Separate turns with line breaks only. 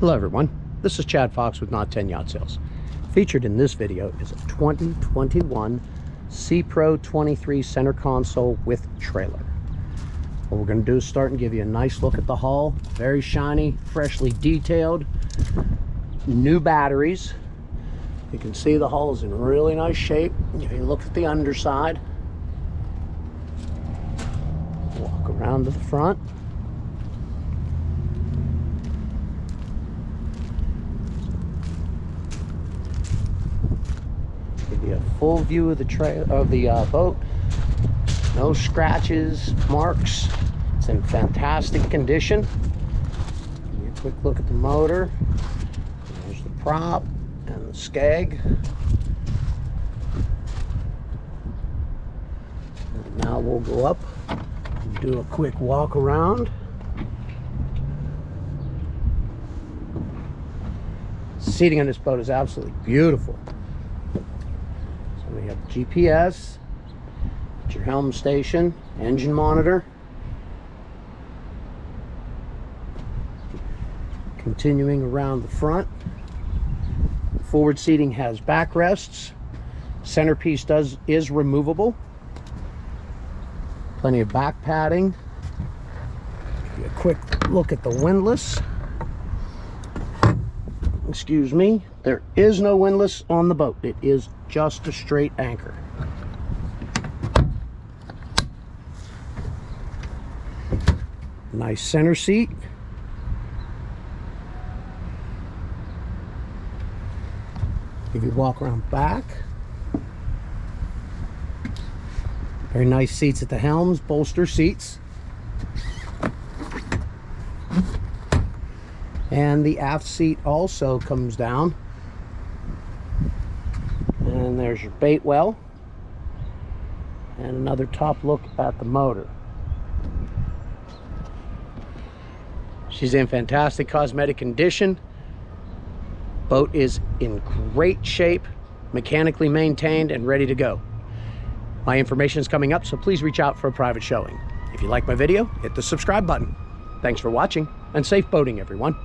Hello everyone, this is Chad Fox with Knot 10 Yacht Sales. Featured in this video is a 2021 SeaPro 23 center console with trailer. What we're going to do is start and give you a nice look at the hull. Very shiny, freshly detailed, new batteries. You can see the hull is in really nice shape. You look at the underside, walk around to the front. Give you a full view of the boat. No scratches, marks. It's in fantastic condition. Give you a quick look at the motor. There's the prop and the skeg. And now we'll go up and do a quick walk around. Seating on this boat is absolutely beautiful. So we have GPS, your helm station, engine monitor. Continuing around the front, forward seating has backrests. Centerpiece is removable. Plenty of back padding. Give you a quick look at the windlass. Excuse me, there is no windlass on the boat. It is just a straight anchor. Nice center seat. If you walk around back, very nice seats at the helms, bolster seats. And the aft seat also comes down. And there's your bait well. And another top look at the motor. She's in fantastic cosmetic condition. Boat is in great shape, mechanically maintained and ready to go. My information is coming up, so please reach out for a private showing. If you like my video, hit the subscribe button. Thanks for watching and safe boating, everyone.